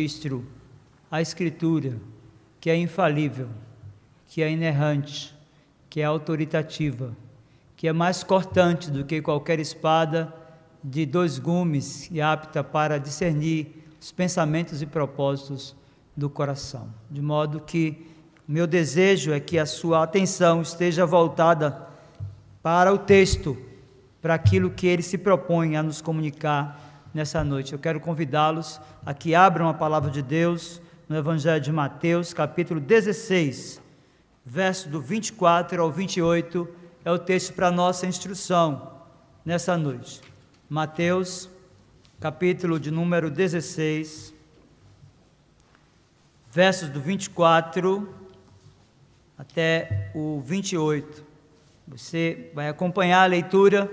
Registro a Escritura, que é infalível, que é inerrante, que é autoritativa, que é mais cortante do que qualquer espada de 2 gumes e apta para discernir os pensamentos e propósitos do coração. De modo que meu desejo é que a sua atenção esteja voltada para o texto, para aquilo que ele se propõe a nos comunicar nessa noite. Eu quero convidá-los a que abram a palavra de Deus no Evangelho de Mateus, capítulo 16, verso do 24 ao 28, é o texto para nossa instrução nessa noite. Mateus, capítulo de número 16, versos do 24 até o 28. Você vai acompanhar a leitura,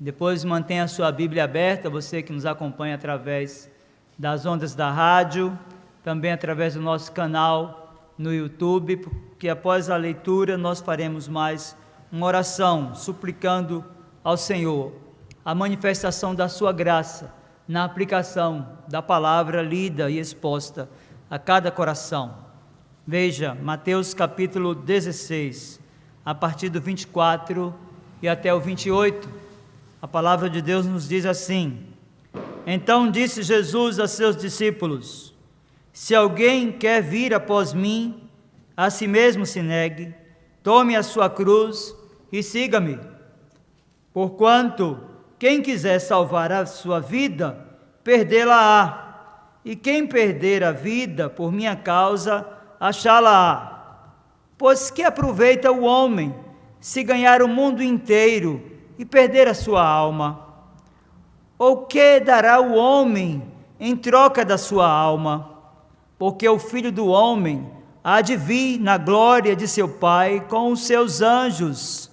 depois mantenha a sua Bíblia aberta, você que nos acompanha através das ondas da rádio, também através do nosso canal no YouTube, porque após a leitura nós faremos mais uma oração, suplicando ao Senhor a manifestação da sua graça na aplicação da palavra lida e exposta a cada coração. Veja, Mateus capítulo 16, a partir do 24 e até o 28, a palavra de Deus nos diz assim: Então disse Jesus a seus discípulos: Se alguém quer vir após mim, a si mesmo se negue, tome a sua cruz e siga-me. Porquanto quem quiser salvar a sua vida, perdê-la-á, e quem perder a vida por minha causa, achá-la-á. Pois que aproveita o homem se ganhar o mundo inteiro e perder a sua alma? Ou que dará o homem em troca da sua alma? Porque o Filho do Homem há de vir na glória de seu Pai com os seus anjos,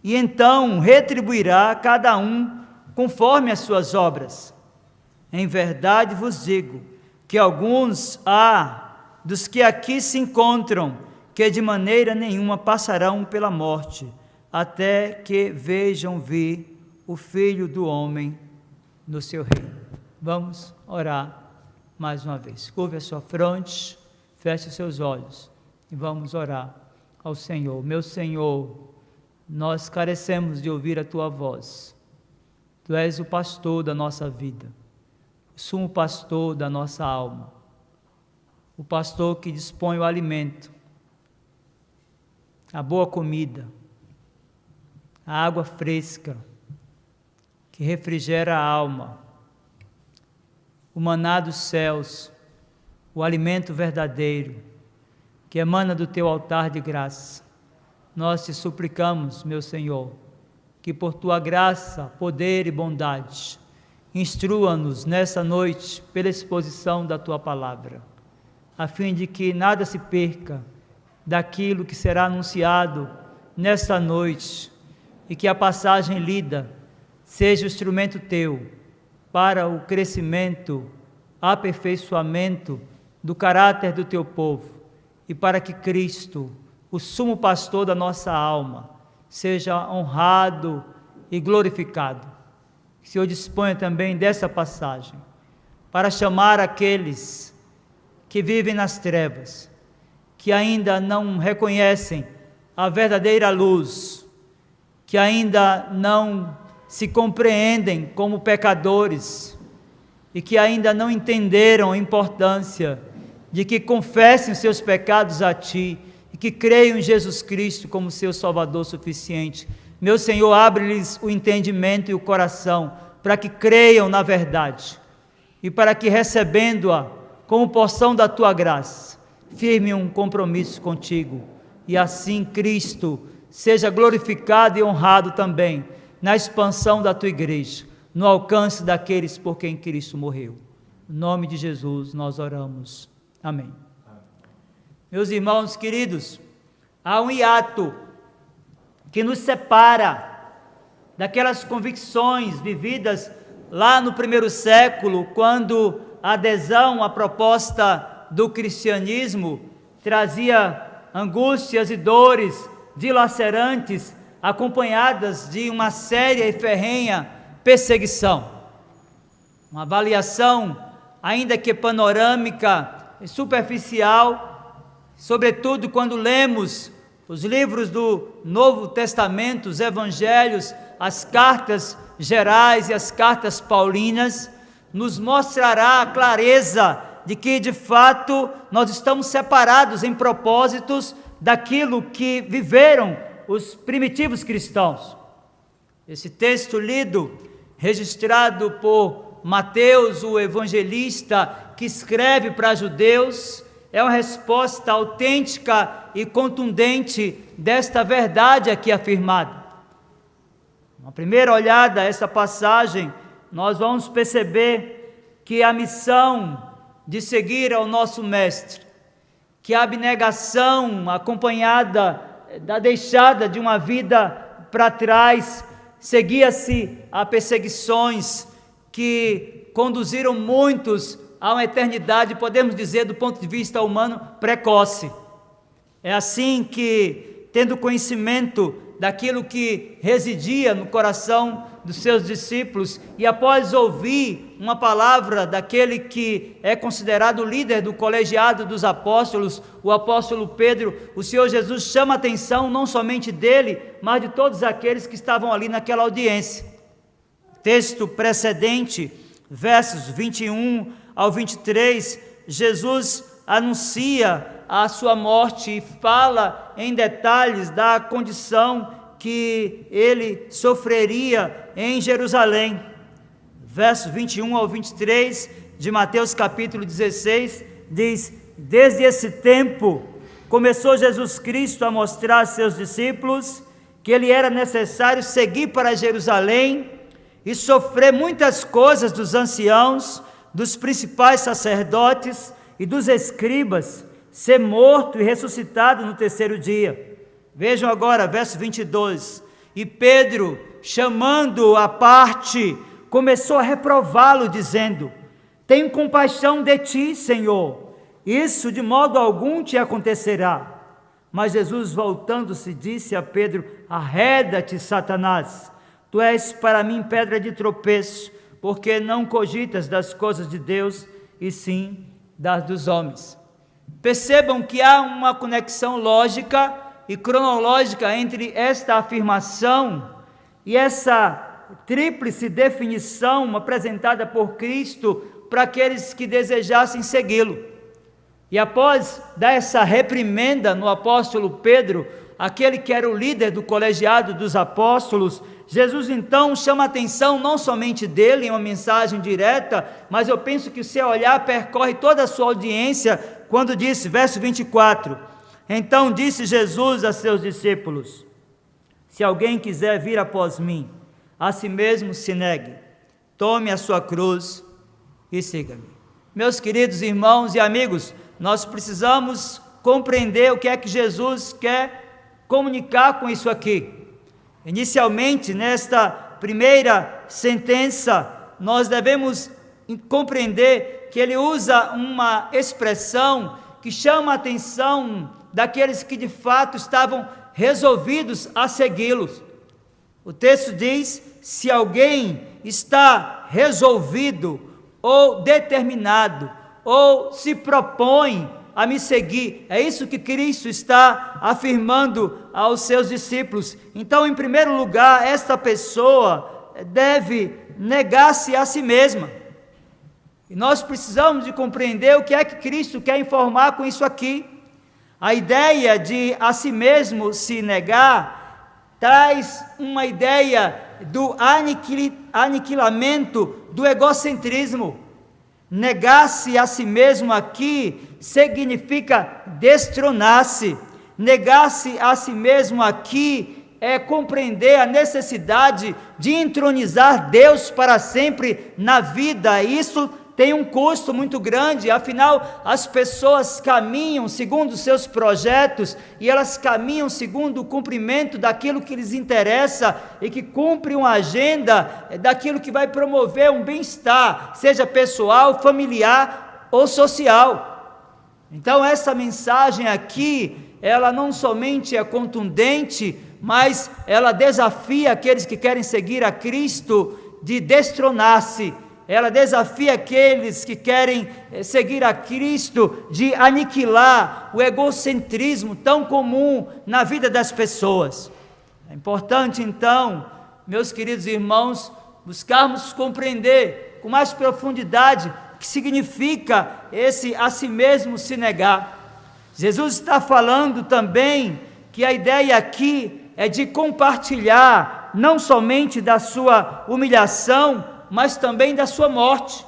e então retribuirá cada um conforme as suas obras. Em verdade vos digo que alguns há dos que aqui se encontram que de maneira nenhuma passarão pela morte, até que vejam vir o Filho do Homem no seu reino. Vamos orar mais uma vez. Curve a sua fronte, feche os seus olhos e vamos orar ao Senhor. Meu Senhor, nós carecemos de ouvir a Tua voz. Tu és o pastor da nossa vida, o sumo pastor da nossa alma, o pastor que dispõe o alimento, a boa comida, a água fresca, que refrigera a alma, o maná dos céus, o alimento verdadeiro, que emana do teu altar de graça. Nós te suplicamos, meu Senhor, que por tua graça, poder e bondade, instrua-nos nessa noite pela exposição da tua palavra, a fim de que nada se perca daquilo que será anunciado nesta noite, e que a passagem lida seja o instrumento teu para o crescimento, aperfeiçoamento do caráter do teu povo, e para que Cristo, o sumo pastor da nossa alma, seja honrado e glorificado. Que o Senhor disponha também dessa passagem para chamar aqueles que vivem nas trevas, que ainda não reconhecem a verdadeira luz, que ainda não se compreendem como pecadores e que ainda não entenderam a importância de que confessem os seus pecados a Ti e que creiam em Jesus Cristo como seu Salvador suficiente. Meu Senhor, abre-lhes o entendimento e o coração para que creiam na verdade e para que, recebendo-a como porção da Tua graça, firme um compromisso contigo, e assim Cristo seja glorificado e honrado também na expansão da Tua igreja, no alcance daqueles por quem Cristo morreu. Em nome de Jesus nós oramos. Amém. Meus irmãos queridos, há um hiato que nos separa daquelas convicções vividas lá no primeiro século, quando a adesão à proposta do cristianismo trazia angústias e dores dilacerantes, acompanhadas de uma séria e ferrenha perseguição. Uma avaliação ainda que panorâmica e superficial, sobretudo quando lemos os livros do Novo Testamento, os Evangelhos, as cartas gerais e as cartas paulinas, nos mostrará a clareza de que, de fato, nós estamos separados em propósitos daquilo que viveram os primitivos cristãos. Esse texto lido, registrado por Mateus, o evangelista, que escreve para judeus, é uma resposta autêntica e contundente desta verdade aqui afirmada. Uma primeira olhada a essa passagem, nós vamos perceber que a missão de seguir ao nosso Mestre, que a abnegação acompanhada da deixada de uma vida para trás, seguia-se a perseguições que conduziram muitos a uma eternidade, podemos dizer, do ponto de vista humano, precoce. É assim que, tendo conhecimento daquilo que residia no coração dos seus discípulos, e após ouvir uma palavra daquele que é considerado o líder do colegiado dos apóstolos, o apóstolo Pedro, o Senhor Jesus chama a atenção não somente dele, mas de todos aqueles que estavam ali naquela audiência. Texto precedente, versos 21 ao 23, Jesus anuncia a sua morte e fala em detalhes da condição que ele sofreria em Jerusalém. Versos 21 ao 23 de Mateus capítulo 16 diz: desde esse tempo começou Jesus Cristo a mostrar a seus discípulos que ele era necessário seguir para Jerusalém e sofrer muitas coisas dos anciãos, dos principais sacerdotes e dos escribas, ser morto e ressuscitado no terceiro dia. Vejam agora, verso 22, e Pedro, chamando-o à parte, começou a reprová-lo, dizendo: tenho compaixão de ti, Senhor, isso de modo algum te acontecerá. Mas Jesus, voltando-se, disse a Pedro: arreda-te, Satanás, tu és para mim pedra de tropeço, porque não cogitas das coisas de Deus, e sim das dos homens. Percebam que há uma conexão lógica e cronológica entre esta afirmação e essa tríplice definição apresentada por Cristo para aqueles que desejassem segui-lo. E após dar essa reprimenda no apóstolo Pedro, aquele que era o líder do colegiado dos apóstolos, Jesus então chama a atenção não somente dele em uma mensagem direta, mas eu penso que o seu olhar percorre toda a sua audiência quando disse, verso 24, então disse Jesus a seus discípulos: se alguém quiser vir após mim, a si mesmo se negue, tome a sua cruz e siga-me. Meus queridos irmãos e amigos, nós precisamos compreender o que é que Jesus quer comunicar com isso aqui. Inicialmente, nesta primeira sentença, nós devemos compreender que ele usa uma expressão que chama a atenção daqueles que de fato estavam resolvidos a segui-los. O texto diz: se alguém está resolvido ou determinado ou se propõe a me seguir, é isso que Cristo está afirmando aos seus discípulos. Então, em primeiro lugar, esta pessoa deve negar-se a si mesma. E nós precisamos de compreender o que é que Cristo quer informar com isso aqui. A ideia de a si mesmo se negar traz uma ideia do aniquilamento do egocentrismo. Negar-se a si mesmo aqui significa destronar-se. Negar-se a si mesmo aqui é compreender a necessidade de entronizar Deus para sempre na vida. Isso tem um custo muito grande, afinal as pessoas caminham segundo os seus projetos e elas caminham segundo o cumprimento daquilo que lhes interessa e que cumpre uma agenda daquilo que vai promover um bem-estar, seja pessoal, familiar ou social. Então essa mensagem aqui, ela não somente é contundente, mas ela desafia aqueles que querem seguir a Cristo de destronar-se ela desafia aqueles que querem seguir a Cristo de aniquilar o egocentrismo tão comum na vida das pessoas. É importante então, meus queridos irmãos, buscarmos compreender com mais profundidade o que significa esse a si mesmo se negar. Jesus está falando também que a ideia aqui é de compartilhar não somente da sua humilhação, mas também da sua morte.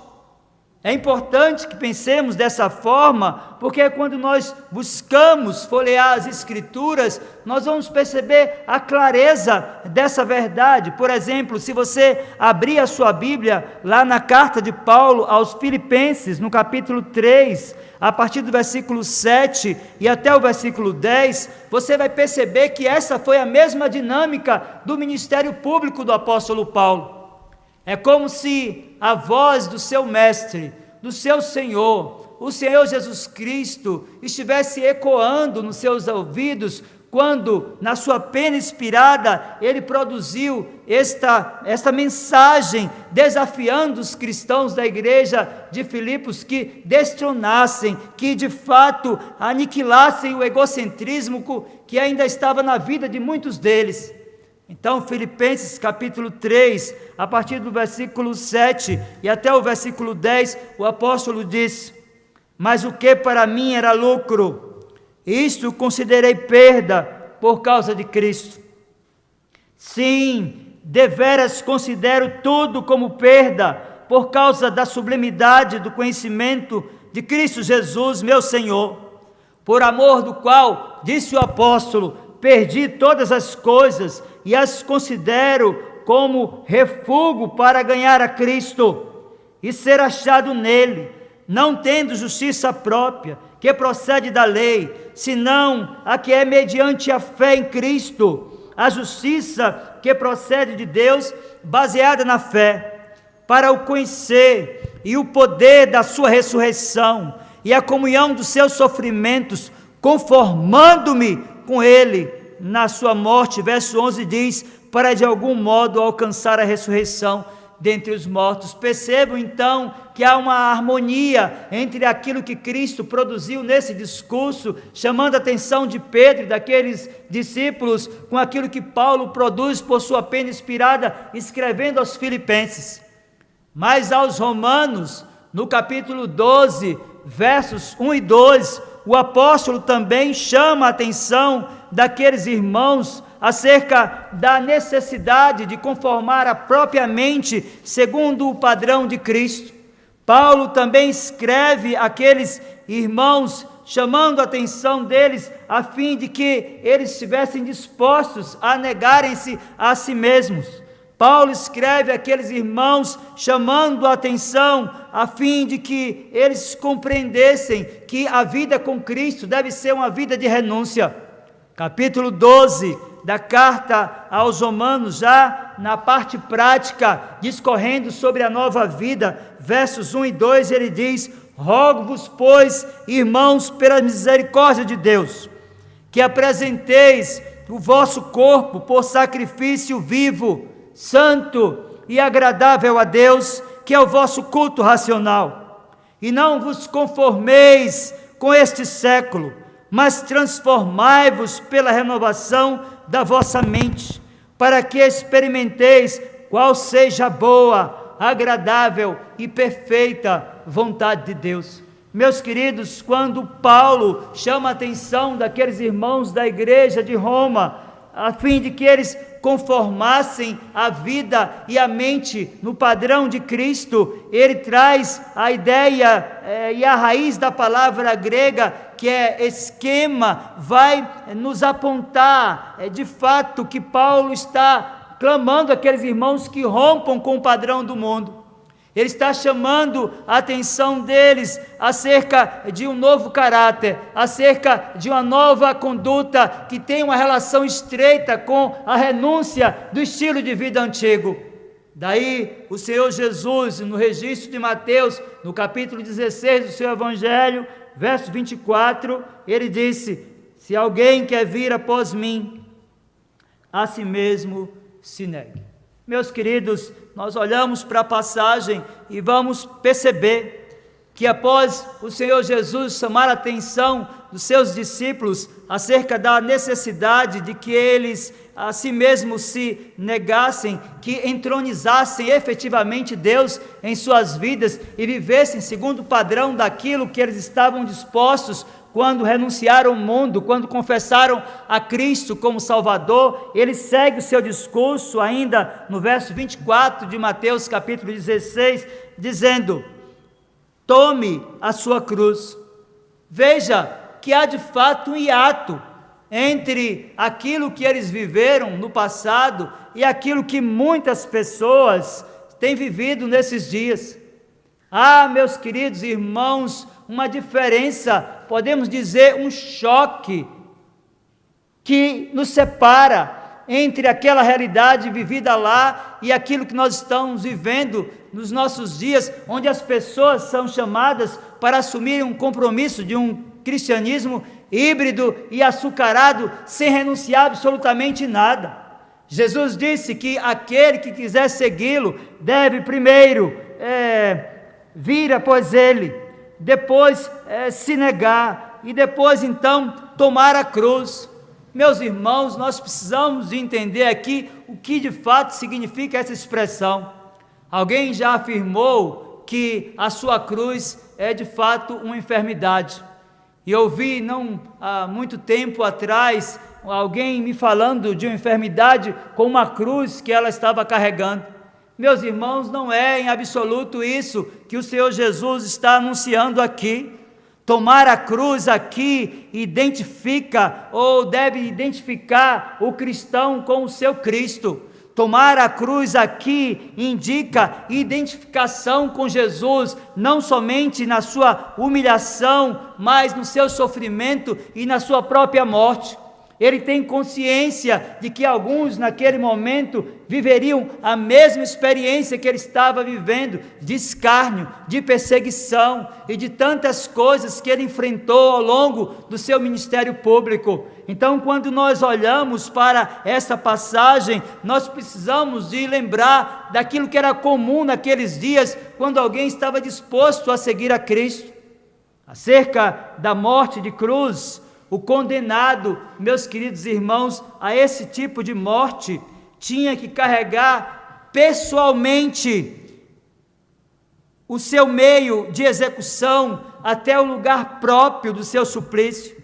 É importante que pensemos dessa forma, porque quando nós buscamos folhear as Escrituras, nós vamos perceber a clareza dessa verdade. Por exemplo, se você abrir a sua Bíblia, lá na carta de Paulo aos Filipenses, no capítulo 3, a partir do versículo 7 e até o versículo 10, você vai perceber que essa foi a mesma dinâmica do ministério público do apóstolo Paulo. É como se a voz do seu mestre, do seu Senhor, o Senhor Jesus Cristo, estivesse ecoando nos seus ouvidos, quando, na sua pena inspirada, ele produziu esta mensagem, desafiando os cristãos da igreja de Filipos que destronassem, que de fato aniquilassem o egocentrismo que ainda estava na vida de muitos deles. Então, Filipenses capítulo 3, a partir do versículo 7 e até o versículo 10, o apóstolo diz: mas o que para mim era lucro, isto considerei perda por causa de Cristo. Sim, deveras considero tudo como perda, por causa da sublimidade do conhecimento de Cristo Jesus, meu Senhor, por amor do qual, disse o apóstolo, perdi todas as coisas e as considero como refúgio para ganhar a Cristo e ser achado nele, não tendo justiça própria, que procede da lei, senão a que é mediante a fé em Cristo, a justiça que procede de Deus, baseada na fé, para o conhecer e o poder da sua ressurreição e a comunhão dos seus sofrimentos, conformando-me com ele na sua morte. Verso 11 diz: para de algum modo alcançar a ressurreição dentre os mortos. Percebam então que há uma harmonia entre aquilo que Cristo produziu nesse discurso, chamando a atenção de Pedro e daqueles discípulos, com aquilo que Paulo produz por sua pena inspirada, escrevendo aos Filipenses. Mas aos Romanos, no capítulo 12, versos 1 e 2, o apóstolo também chama a atenção daqueles irmãos acerca da necessidade de conformar a própria mente segundo o padrão de Cristo. Paulo também escreve àqueles irmãos, chamando a atenção deles, a fim de que eles estivessem dispostos a negarem-se a si mesmos. Paulo escreve àqueles irmãos, chamando a atenção, a fim de que eles compreendessem que a vida com Cristo deve ser uma vida de renúncia. Capítulo 12 da carta aos Romanos, já na parte prática, discorrendo sobre a nova vida, versos 1 e 2, ele diz: rogo-vos, pois, irmãos, pela misericórdia de Deus, que apresenteis o vosso corpo por sacrifício vivo, santo e agradável a Deus, que é o vosso culto racional. E não vos conformeis com este século, mas transformai-vos pela renovação da vossa mente, para que experimenteis qual seja a boa, agradável e perfeita vontade de Deus. Meus queridos, quando Paulo chama a atenção daqueles irmãos da igreja de Roma, a fim de que eles conformassem a vida e a mente no padrão de Cristo, ele traz a ideia e a raiz da palavra grega, que é esquema, vai nos apontar de fato que Paulo está clamando àqueles irmãos que rompam com o padrão do mundo. Ele está chamando a atenção deles acerca de um novo caráter, acerca de uma nova conduta que tem uma relação estreita com a renúncia do estilo de vida antigo. Daí o Senhor Jesus, no registro de Mateus, no capítulo 16 do seu Evangelho, verso 24, ele disse: se alguém quer vir após mim, a si mesmo se negue. Meus queridos, nós olhamos para a passagem e vamos perceber que após o Senhor Jesus chamar a atenção dos seus discípulos acerca da necessidade de que eles a si mesmos se negassem, que entronizassem efetivamente Deus em suas vidas e vivessem segundo o padrão daquilo que eles estavam dispostos quando renunciaram ao mundo, quando confessaram a Cristo como Salvador. Ele segue o seu discurso ainda no verso 24 de Mateus capítulo 16, dizendo: tome a sua cruz. Veja que há de fato um hiato entre aquilo que eles viveram no passado e aquilo que muitas pessoas têm vivido nesses dias. Meus queridos irmãos, uma diferença, podemos dizer um choque, que nos separa entre aquela realidade vivida lá e aquilo que nós estamos vivendo nos nossos dias, onde as pessoas são chamadas para assumir um compromisso de um cristianismo híbrido e açucarado, sem renunciar absolutamente nada. Jesus disse que aquele que quiser segui-lo deve primeiro vir após ele, depois se negar e depois então tomar a cruz. Meus irmãos, nós precisamos de entender aqui o que de fato significa essa expressão. Alguém já afirmou que a sua cruz é de fato uma enfermidade. E eu ouvi não há muito tempo atrás alguém me falando de uma enfermidade com uma cruz que ela estava carregando. Meus irmãos, não é em absoluto isso que o Senhor Jesus está anunciando aqui. Tomar a cruz aqui identifica, ou deve identificar, o cristão com o seu Cristo. Tomar a cruz aqui indica identificação com Jesus, não somente na sua humilhação, mas no seu sofrimento e na sua própria morte. Ele tem consciência de que alguns naquele momento viveriam a mesma experiência que ele estava vivendo, de escárnio, de perseguição e de tantas coisas que ele enfrentou ao longo do seu ministério público. Então, quando nós olhamos para essa passagem, nós precisamos de lembrar daquilo que era comum naqueles dias, quando alguém estava disposto a seguir a Cristo. Acerca da morte de cruz, o condenado, meus queridos irmãos, a esse tipo de morte, tinha que carregar pessoalmente o seu meio de execução até o lugar próprio do seu suplício.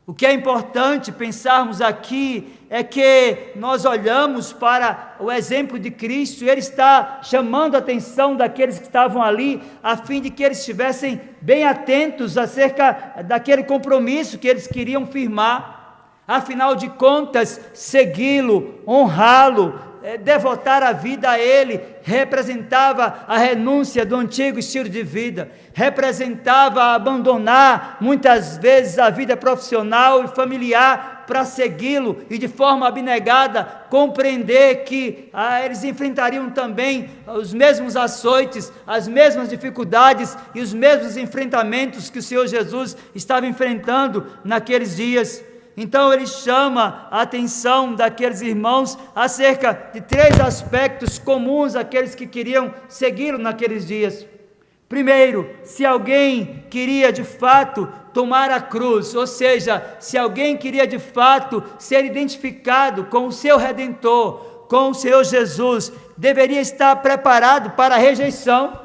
O que é importante pensarmos aqui é que nós olhamos para o exemplo de Cristo e Ele está chamando a atenção daqueles que estavam ali, a fim de que eles estivessem bem atentos acerca daquele compromisso que eles queriam firmar. Afinal de contas, segui-lo, honrá-lo, devotar a vida a Ele, representava a renúncia do antigo estilo de vida, representava abandonar muitas vezes a vida profissional e familiar para segui-lo e de forma abnegada compreender que eles enfrentariam também os mesmos açoites, as mesmas dificuldades e os mesmos enfrentamentos que o Senhor Jesus estava enfrentando naqueles dias. Então ele chama a atenção daqueles irmãos acerca de 3 aspectos comuns àqueles que queriam segui-lo naqueles dias. Primeiro, se alguém queria de fato tomar a cruz, ou seja, se alguém queria de fato ser identificado com o seu Redentor, com o Senhor Jesus, deveria estar preparado para a rejeição.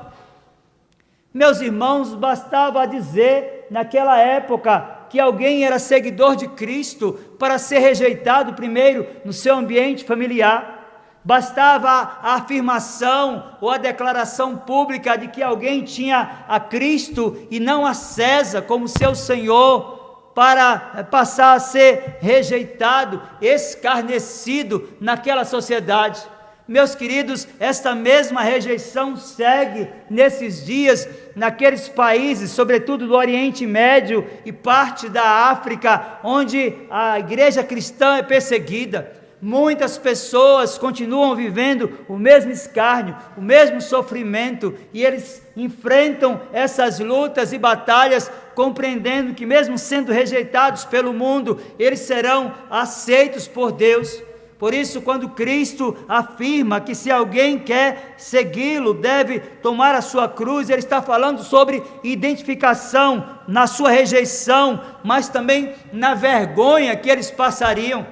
Meus irmãos, bastava dizer naquela época que alguém era seguidor de Cristo para ser rejeitado primeiro no seu ambiente familiar. Bastava a afirmação ou a declaração pública de que alguém tinha a Cristo e não a César como seu Senhor, para passar a ser rejeitado, escarnecido naquela sociedade. Meus queridos, esta mesma rejeição segue nesses dias naqueles países, sobretudo do Oriente Médio e parte da África, onde a igreja cristã é perseguida. Muitas pessoas continuam vivendo o mesmo escárnio, o mesmo sofrimento, e eles enfrentam essas lutas e batalhas, compreendendo que mesmo sendo rejeitados pelo mundo, eles serão aceitos por Deus. Por isso, quando Cristo afirma que se alguém quer segui-lo, deve tomar a sua cruz, ele está falando sobre identificação na sua rejeição, mas também na vergonha que eles passariam.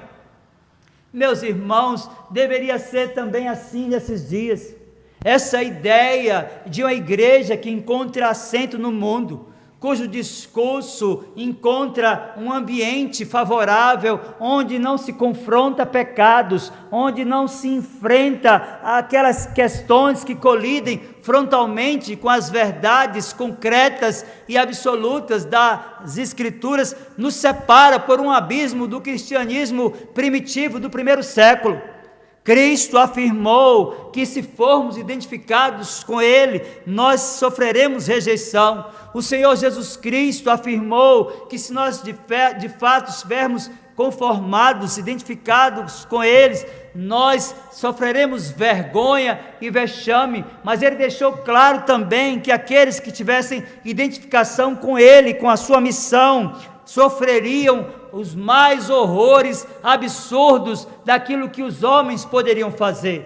Meus irmãos, deveria ser também assim nesses dias. Essa ideia de uma igreja que encontra assento no mundo, cujo discurso encontra um ambiente favorável, onde não se confronta pecados, onde não se enfrenta aquelas questões que colidem frontalmente com as verdades concretas e absolutas das Escrituras, nos separa por um abismo do cristianismo primitivo do primeiro século. Cristo afirmou que se formos identificados com Ele, nós sofreremos rejeição. O Senhor Jesus Cristo afirmou que se nós de fato estivermos conformados, identificados com eles, nós sofreremos vergonha e vexame, mas Ele deixou claro também que aqueles que tivessem identificação com Ele, com a sua missão, sofreriam os mais horrores absurdos daquilo que os homens poderiam fazer.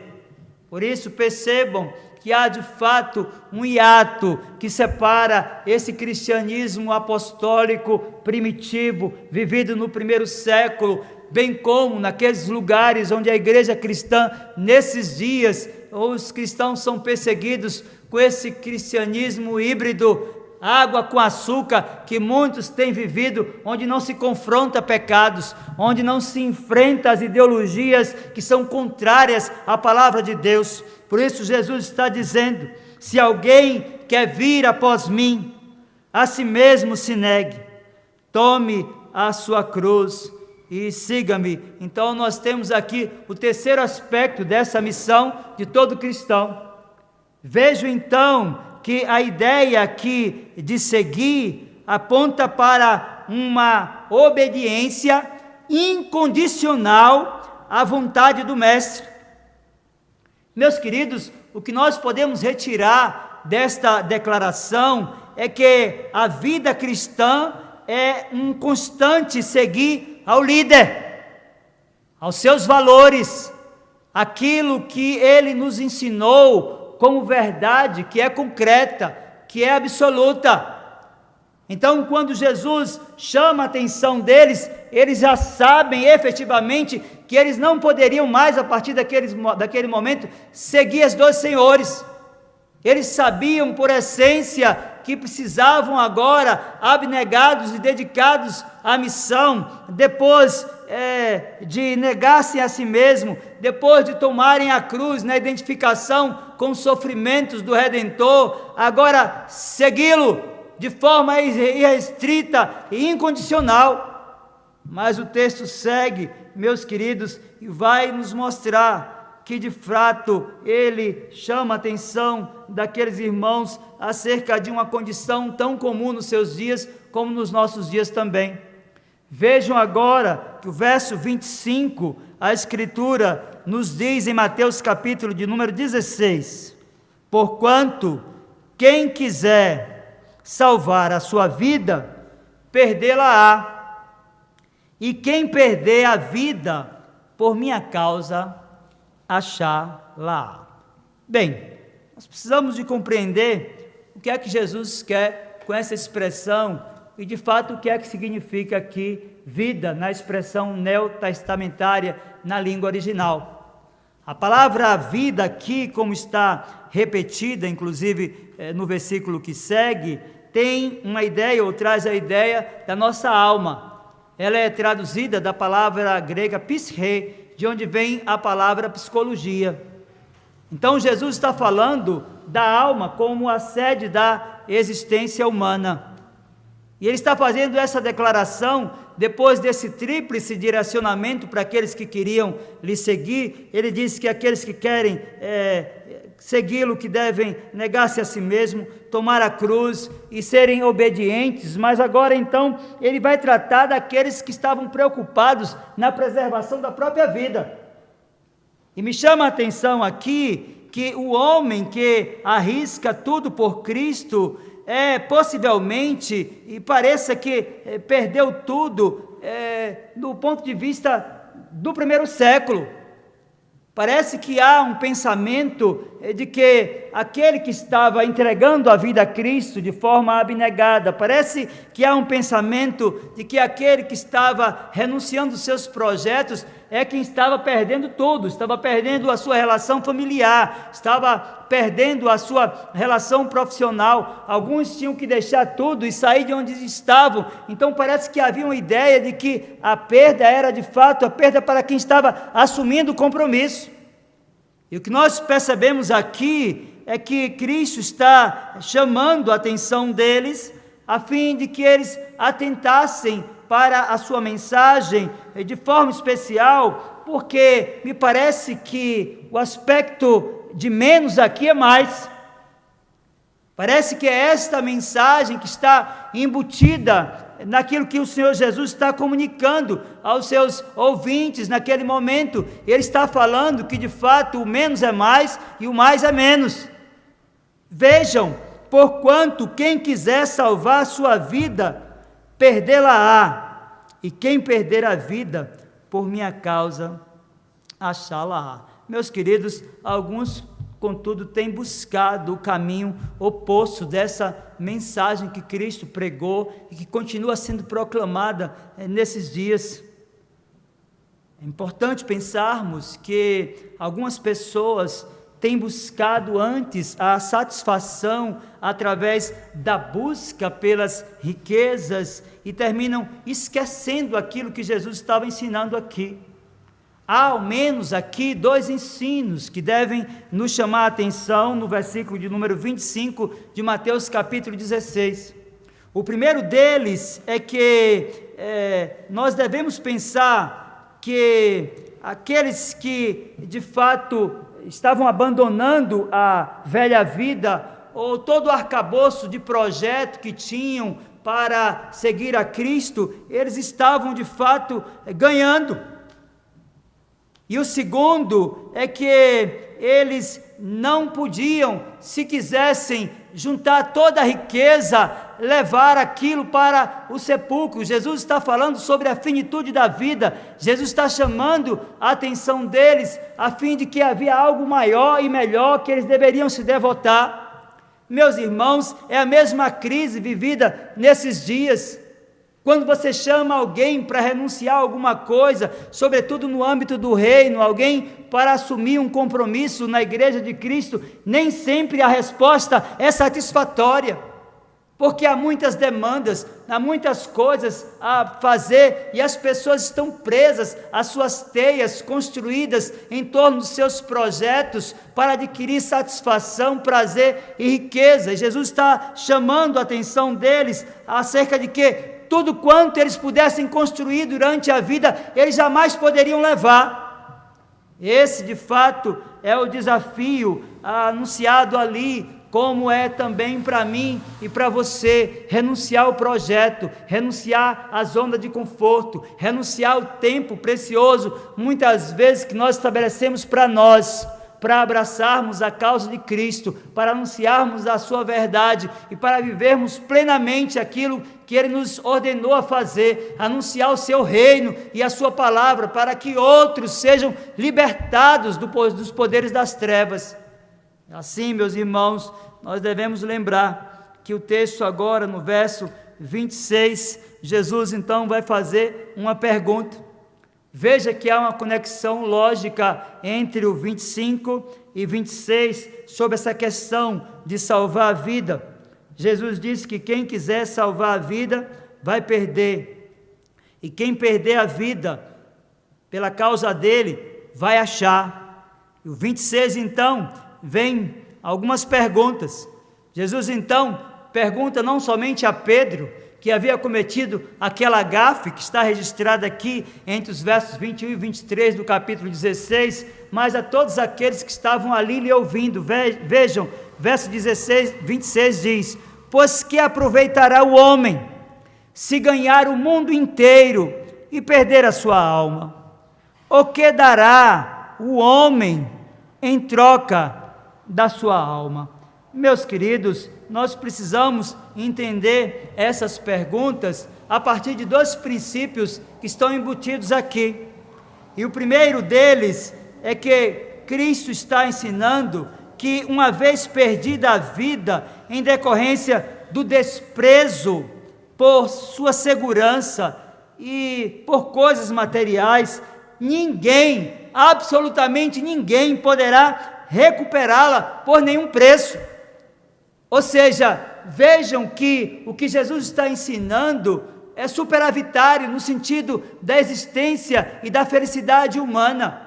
Por isso percebam que há de fato um hiato que separa esse cristianismo apostólico primitivo, vivido no primeiro século, bem como naqueles lugares onde a igreja cristã, nesses dias, os cristãos são perseguidos com esse cristianismo híbrido, água com açúcar, que muitos têm vivido, onde não se confronta pecados, onde não se enfrenta as ideologias que são contrárias à palavra de Deus. Por isso Jesus está dizendo: se alguém quer vir após mim, a si mesmo se negue, tome a sua cruz e siga-me. Então nós temos aqui o terceiro aspecto dessa missão de todo cristão. Vejo então que a ideia aqui de seguir aponta para uma obediência incondicional à vontade do Mestre. Meus queridos, o que nós podemos retirar desta declaração é que a vida cristã é um constante seguir ao líder, aos seus valores, aquilo que ele nos ensinou como verdade, que é concreta, que é absoluta. Então, quando Jesus chama a atenção deles, eles já sabem efetivamente que eles não poderiam mais, a partir daquele momento, seguir os dois senhores. Eles sabiam por essência que precisavam agora, abnegados e dedicados à missão, depois de negar-se a si mesmo, depois de tomarem a cruz na identificação com os sofrimentos do Redentor, agora segui-lo de forma irrestrita e incondicional. Mas o texto segue, meus queridos, e vai nos mostrar que de fato ele chama a atenção daqueles irmãos acerca de uma condição tão comum nos seus dias como nos nossos dias também. Vejam agora que o verso 25, a Escritura nos diz em Mateus capítulo de número 16: porquanto quem quiser salvar a sua vida, perdê-la-á, e quem perder a vida por minha causa, achá-la. Bem, nós precisamos de compreender o que é que Jesus quer com essa expressão e de fato o que é que significa aqui vida na expressão neotestamentária na língua original. A palavra vida aqui, como está repetida inclusive no versículo que segue, tem uma ideia ou traz a ideia da nossa alma. Ela é traduzida da palavra grega psyche, de onde vem a palavra psicologia. Então Jesus está falando da alma como a sede da existência humana. E ele está fazendo essa declaração depois desse tríplice direcionamento para aqueles que queriam lhe seguir. Ele diz que aqueles que querem segui-lo, que devem negar-se a si mesmo, tomar a cruz e serem obedientes. Mas agora então ele vai tratar daqueles que estavam preocupados na preservação da própria vida. E me chama a atenção aqui que o homem que arrisca tudo por Cristo possivelmente, e pareça que perdeu tudo do ponto de vista do primeiro século. Parece que há um pensamento de que aquele que estava entregando a vida a Cristo de forma abnegada, parece que há um pensamento de que aquele que estava renunciando aos seus projetos é quem estava perdendo tudo, estava perdendo a sua relação familiar, estava perdendo a sua relação profissional. Alguns tinham que deixar tudo e sair de onde estavam. Então parece que havia uma ideia de que a perda era de fato a perda para quem estava assumindo o compromisso. E o que nós percebemos aqui é que Cristo está chamando a atenção deles, a fim de que eles atentassem para a sua mensagem de forma especial, porque me parece que o aspecto de menos aqui é mais. Parece que é esta mensagem que está embutida naquilo que o Senhor Jesus está comunicando aos seus ouvintes naquele momento. Ele está falando que de fato o menos é mais e o mais é menos. Vejam, porquanto quem quiser salvar a sua vida, perdê-la-á, e quem perder a vida por minha causa, achá-la-á. Meus queridos, alguns, contudo, têm buscado o caminho oposto dessa mensagem que Cristo pregou e que continua sendo proclamada nesses dias. É importante pensarmos que algumas pessoas têm buscado antes a satisfação através da busca pelas riquezas e terminam esquecendo aquilo que Jesus estava ensinando aqui. Há ao menos aqui dois ensinos que devem nos chamar a atenção no versículo de número 25 de Mateus capítulo 16. O primeiro deles é que nós devemos pensar que aqueles que de fato estavam abandonando a velha vida, ou todo o arcabouço de projeto que tinham para seguir a Cristo, eles estavam de fato ganhando. E o segundo é que eles não podiam, se quisessem juntar toda a riqueza, levar aquilo para o sepulcro. Jesus está falando sobre a finitude da vida. Jesus está chamando a atenção deles a fim de que havia algo maior e melhor que eles deveriam se devotar. Meus irmãos, é a mesma crise vivida nesses dias. Quando você chama alguém para renunciar a alguma coisa, sobretudo no âmbito do reino, alguém para assumir um compromisso na igreja de Cristo, nem sempre a resposta é satisfatória, porque há muitas demandas, há muitas coisas a fazer e as pessoas estão presas às suas teias construídas em torno dos seus projetos para adquirir satisfação, prazer e riqueza. E Jesus está chamando a atenção deles acerca de que tudo quanto eles pudessem construir durante a vida, eles jamais poderiam levar. Esse, de fato, é o desafio anunciado ali, como é também para mim e para você, renunciar ao projeto, renunciar à zona de conforto, renunciar ao tempo precioso, muitas vezes que nós estabelecemos para nós, para abraçarmos a causa de Cristo, para anunciarmos a sua verdade e para vivermos plenamente aquilo que Ele nos ordenou a fazer, anunciar o seu reino e a sua palavra, para que outros sejam libertados dos poderes das trevas. Assim, meus irmãos, nós devemos lembrar que o texto agora, no verso 26, Jesus então vai fazer uma pergunta. Veja que há uma conexão lógica entre o 25 e 26 sobre essa questão de salvar a vida. Jesus disse que quem quiser salvar a vida vai perder, e quem perder a vida pela causa dele vai achar. E o 26 então vem algumas perguntas. Jesus então pergunta não somente a Pedro, que havia cometido aquela gafe que está registrada aqui entre os versos 21 e 23 do capítulo 16, mas a todos aqueles que estavam ali lhe ouvindo. Vejam, verso 26 diz: pois que aproveitará o homem se ganhar o mundo inteiro e perder a sua alma? O que dará o homem em troca da sua alma? Meus queridos, nós precisamos entender essas perguntas a partir de dois princípios que estão embutidos aqui. E o primeiro deles é que Cristo está ensinando que uma vez perdida a vida em decorrência do desprezo por sua segurança e por coisas materiais, ninguém, absolutamente ninguém poderá recuperá-la por nenhum preço. Ou seja, vejam que o que Jesus está ensinando é superavitário no sentido da existência e da felicidade humana.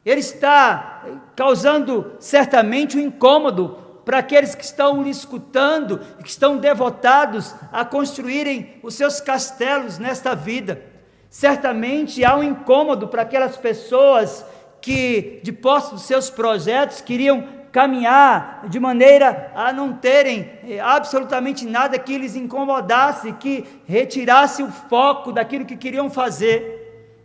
Ele está causando certamente um incômodo para aqueles que estão lhe escutando e que estão devotados a construírem os seus castelos nesta vida. Certamente há um incômodo para aquelas pessoas que, de posse dos seus projetos, queriam caminhar de maneira a não terem absolutamente nada que lhes incomodasse, que retirasse o foco daquilo que queriam fazer.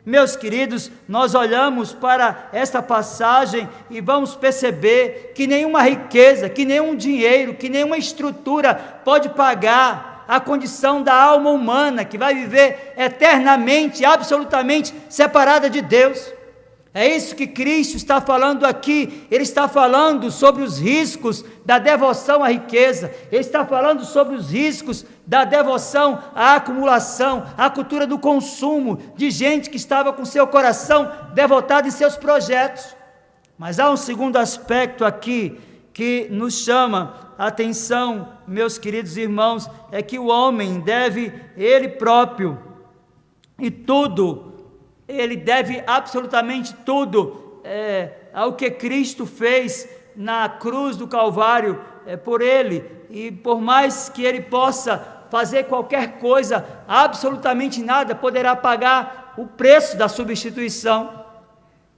Meus queridos, nós olhamos para esta passagem e vamos perceber que nenhuma riqueza, que nenhum dinheiro, que nenhuma estrutura pode pagar a condição da alma humana que vai viver eternamente, absolutamente separada de Deus. É isso que Cristo está falando aqui. Ele está falando sobre os riscos da devoção à riqueza, ele está falando sobre os riscos da devoção à acumulação, à cultura do consumo, de gente que estava com seu coração devotado em seus projetos. Mas há um segundo aspecto aqui que nos chama a atenção, meus queridos irmãos, é que o homem deve, ele próprio, e tudo, ele deve absolutamente tudo ao que Cristo fez na cruz do Calvário por ele, e por mais que ele possa fazer qualquer coisa, absolutamente nada poderá pagar o preço da substituição.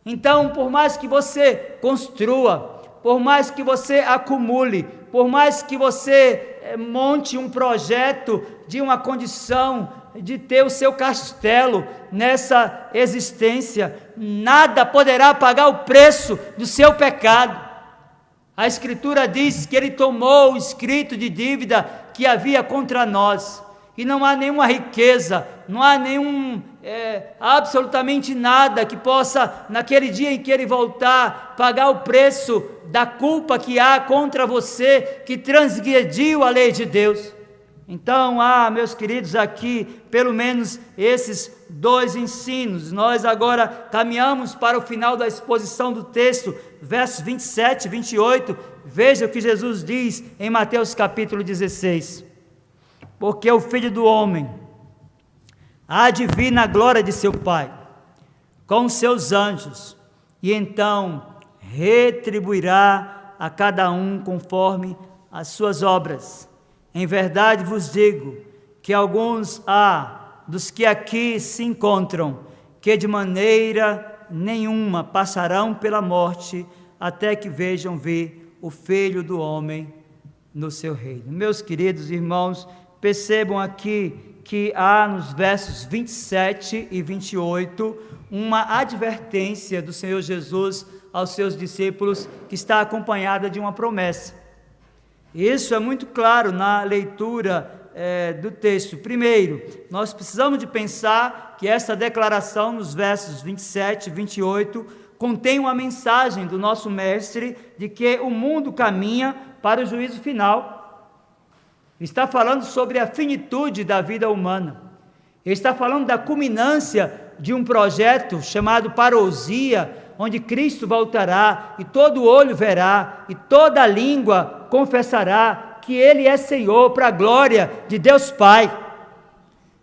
Então, por mais que você construa, por mais que você acumule, por mais que você monte um projeto de uma condição de ter o seu castelo nessa existência, nada poderá pagar o preço do seu pecado. A Escritura diz que ele tomou o escrito de dívida que havia contra nós, e não há nenhuma riqueza, não há absolutamente nada que possa, naquele dia em que ele voltar, pagar o preço da culpa que há contra você, que transgrediu a lei de Deus. Então, meus queridos, aqui, pelo menos esses dois ensinos. Nós agora caminhamos para o final da exposição do texto, versos 27 e 28, veja o que Jesus diz em Mateus capítulo 16, porque o Filho do Homem há de vir na glória de seu Pai, com seus anjos, e então retribuirá a cada um conforme as suas obras. Em verdade vos digo que alguns há dos que aqui se encontram, que de maneira nenhuma passarão pela morte, até que vejam vir o Filho do Homem no seu reino. Meus queridos irmãos, percebam aqui que há nos versos 27 e 28 uma advertência do Senhor Jesus aos seus discípulos, que está acompanhada de uma promessa. Isso é muito claro na leitura do texto. Primeiro, nós precisamos de pensar que essa declaração nos versos 27 e 28 contém uma mensagem do nosso mestre de que o mundo caminha para o juízo final. Ele está falando sobre a finitude da vida humana. Ele está falando da culminância de um projeto chamado parousia, onde Cristo voltará e todo olho verá e toda língua confessará que Ele é Senhor, para a glória de Deus Pai.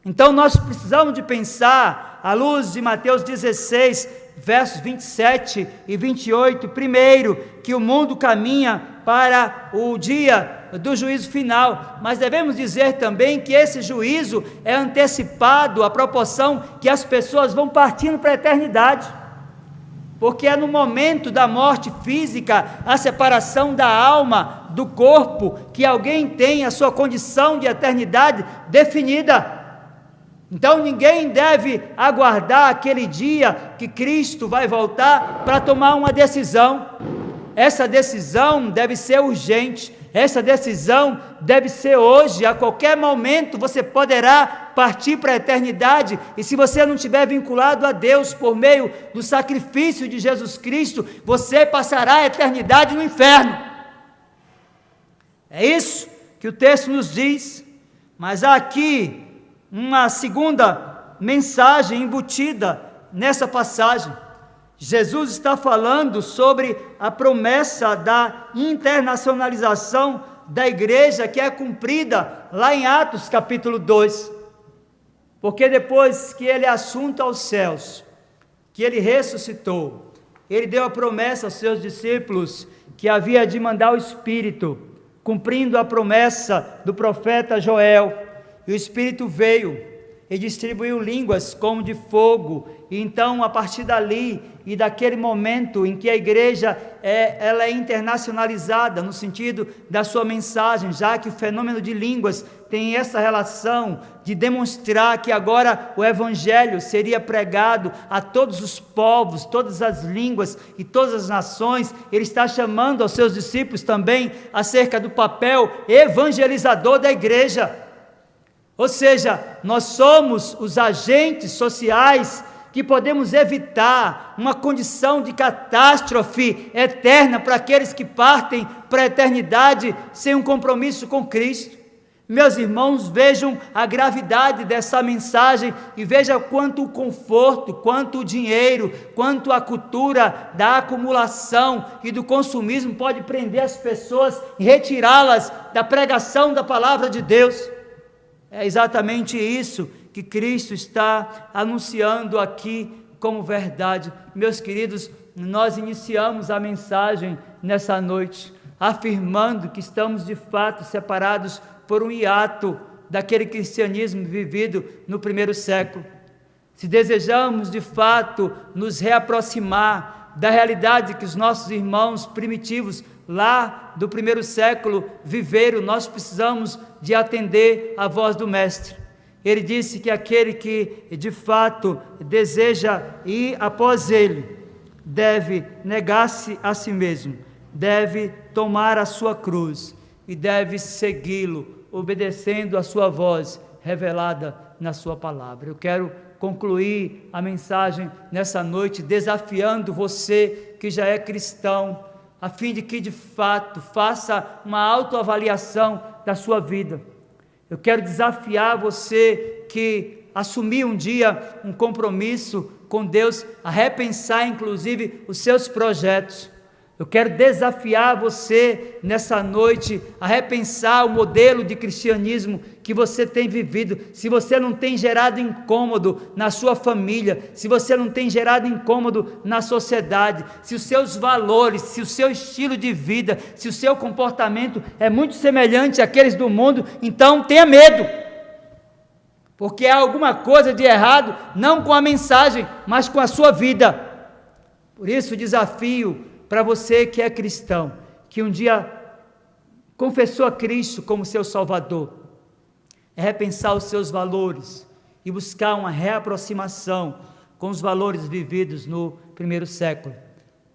Então nós precisamos de pensar, à luz de Mateus 16, versos 27 e 28, primeiro, que o mundo caminha para o dia do juízo final, mas devemos dizer também que esse juízo é antecipado à proporção que as pessoas vão partindo para a eternidade, porque é no momento da morte física, a separação da alma do corpo, que alguém tem a sua condição de eternidade definida. Então ninguém deve aguardar aquele dia que Cristo vai voltar para tomar uma decisão. Essa decisão deve ser urgente, essa decisão deve ser hoje. A qualquer momento você poderá partir para a eternidade, e se você não estiver vinculado a Deus por meio do sacrifício de Jesus Cristo, você passará a eternidade no inferno. É isso que o texto nos diz, mas há aqui uma segunda mensagem embutida nessa passagem. Jesus está falando sobre a promessa da internacionalização da igreja que é cumprida lá em Atos capítulo 2, porque depois que ele é assunto aos céus, que ele ressuscitou, ele deu a promessa aos seus discípulos que havia de mandar o Espírito, cumprindo a promessa do profeta Joel, e o Espírito veio e distribuiu línguas como de fogo, e então a partir dali e daquele momento em que a igreja ela é internacionalizada no sentido da sua mensagem, já que o fenômeno de línguas tem essa relação de demonstrar que agora o evangelho seria pregado a todos os povos, todas as línguas e todas as nações. Ele está chamando aos seus discípulos também acerca do papel evangelizador da igreja. Ou seja, nós somos os agentes sociais que podemos evitar uma condição de catástrofe eterna para aqueles que partem para a eternidade sem um compromisso com Cristo. Meus irmãos, vejam a gravidade dessa mensagem e vejam quanto o conforto, quanto o dinheiro, quanto a cultura da acumulação e do consumismo pode prender as pessoas e retirá-las da pregação da palavra de Deus. É exatamente isso que Cristo está anunciando aqui como verdade. Meus queridos, nós iniciamos a mensagem nessa noite, afirmando que estamos de fato separados por um hiato daquele cristianismo vivido no primeiro século. Se desejamos de fato nos reaproximar da realidade que os nossos irmãos primitivos lá do primeiro século viveram, nós precisamos de atender a voz do Mestre. Ele disse que aquele que de fato deseja ir após ele, deve negar-se a si mesmo, deve tomar a sua cruz e deve segui-lo, obedecendo a sua voz revelada na sua palavra. Eu quero concluir a mensagem nessa noite desafiando você que já é cristão, a fim de que de fato faça uma autoavaliação da sua vida. Eu quero desafiar você que assumiu um dia um compromisso com Deus a repensar inclusive os seus projetos. Eu quero desafiar você nessa noite a repensar o modelo de cristianismo que você tem vivido. Se você não tem gerado incômodo na sua família, se você não tem gerado incômodo na sociedade, se os seus valores, se o seu estilo de vida, se o seu comportamento é muito semelhante àqueles do mundo, então tenha medo, porque há alguma coisa de errado, não com a mensagem, mas com a sua vida. Por isso o desafio para você que é cristão, que um dia confessou a Cristo como seu Salvador, é repensar os seus valores e buscar uma reaproximação com os valores vividos no primeiro século.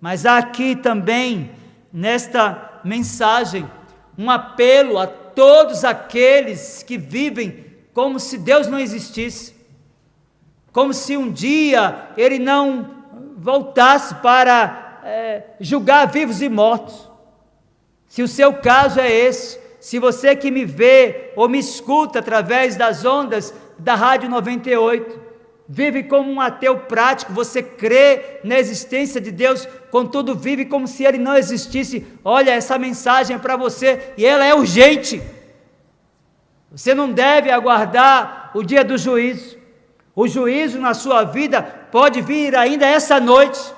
Mas há aqui também, nesta mensagem, um apelo a todos aqueles que vivem como se Deus não existisse, como se um dia Ele não voltasse para julgar vivos e mortos. Se o seu caso é esse, se você que me vê ou me escuta através das ondas da Rádio 98, vive como um ateu prático, você crê na existência de Deus, contudo vive como se Ele não existisse, olha, essa mensagem é para você e ela é urgente. Você não deve aguardar o dia do juízo. O juízo na sua vida pode vir ainda essa noite.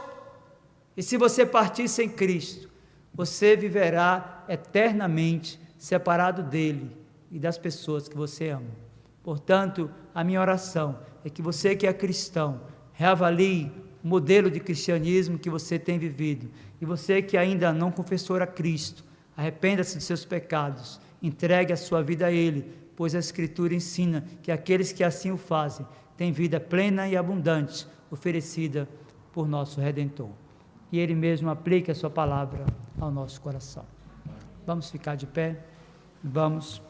E se você partir sem Cristo, você viverá eternamente separado dele e das pessoas que você ama. Portanto, a minha oração é que você que é cristão, reavalie o modelo de cristianismo que você tem vivido. E você que ainda não confessou a Cristo, arrependa-se dos seus pecados, entregue a sua vida a Ele, pois a Escritura ensina que aqueles que assim o fazem, têm vida plena e abundante, oferecida por nosso Redentor. E Ele mesmo aplique a sua palavra ao nosso coração. Vamos ficar de pé, vamos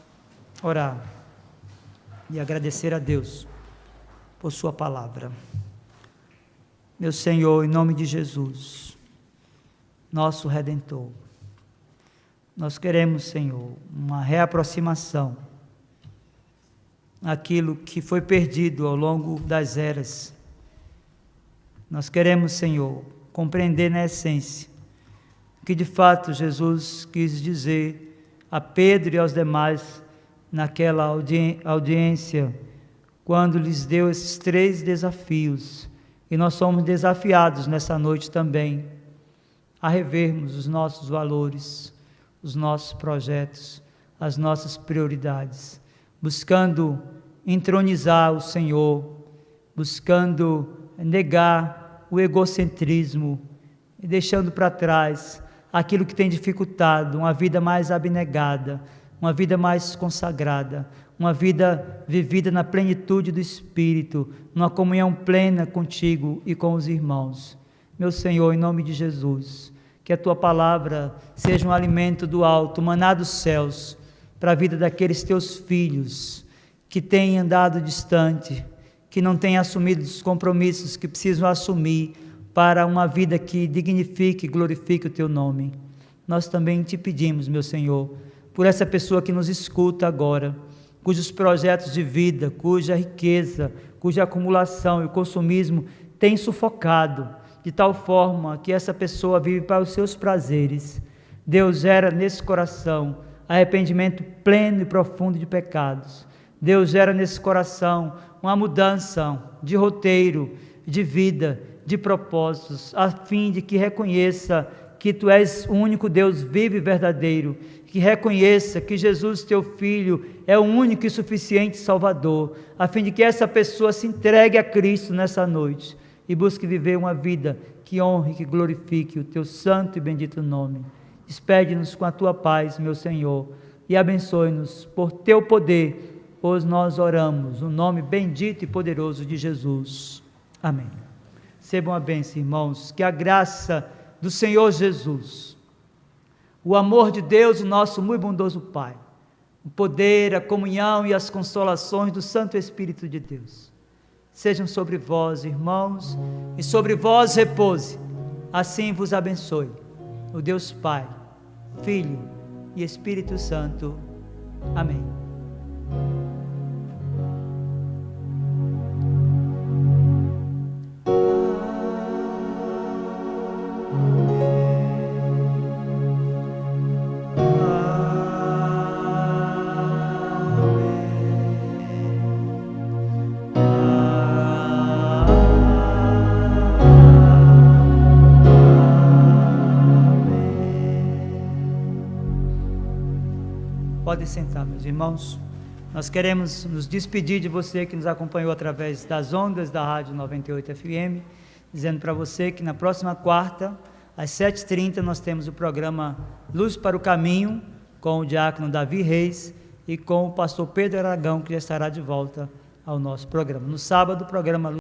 orar. e agradecer a Deus por sua palavra. Meu Senhor, em nome de Jesus, nosso Redentor, nós queremos, Senhor, uma reaproximação àquilo que foi perdido ao longo das eras. Nós queremos, Senhor, compreender na essência o que de fato Jesus quis dizer a Pedro e aos demais naquela audiência, quando lhes deu esses 3 desafios. E nós somos desafiados nessa noite também a revermos os nossos valores, os nossos projetos, as nossas prioridades, buscando entronizar o Senhor, buscando negar o egocentrismo e deixando para trás aquilo que tem dificultado uma vida mais abnegada, uma vida mais consagrada, uma vida vivida na plenitude do Espírito, numa comunhão plena contigo e com os irmãos. Meu Senhor, em nome de Jesus, que a Tua palavra seja um alimento do alto, maná dos céus, para a vida daqueles Teus filhos que têm andado distante, que não têm assumido os compromissos que precisam assumir para uma vida que dignifique e glorifique o Teu nome. Nós também Te pedimos, meu Senhor, por essa pessoa que nos escuta agora, cujos projetos de vida, cuja riqueza, cuja acumulação e o consumismo têm sufocado, de tal forma que essa pessoa vive para os seus prazeres. Deus, gera nesse coração arrependimento pleno e profundo de pecados. Deus, gera nesse coração uma mudança de roteiro, de vida, de propósitos, a fim de que reconheça que Tu és o único Deus vivo e verdadeiro, que reconheça que Jesus, Teu Filho, é o único e suficiente Salvador, a fim de que essa pessoa se entregue a Cristo nessa noite e busque viver uma vida que honre, que glorifique o Teu santo e bendito nome. Despede-nos com a Tua paz, meu Senhor, e abençoe-nos por Teu poder, pois nós oramos no nome bendito e poderoso de Jesus. Amém. Recebam a bênção, irmãos, que a graça do Senhor Jesus, o amor de Deus, o nosso muito bondoso Pai, o poder, a comunhão e as consolações do Santo Espírito de Deus, sejam sobre vós, irmãos, e sobre vós repouse. Assim vos abençoe o Deus Pai, Filho e Espírito Santo. Amém. Podem sentar, meus irmãos. Nós queremos nos despedir de você que nos acompanhou através das ondas da Rádio 98 FM, dizendo para você que na próxima quarta, às 7h30, nós temos o programa Luz para o Caminho, com o diácono Davi Reis e com o pastor Pedro Aragão, que já estará de volta ao nosso programa. No sábado, o programa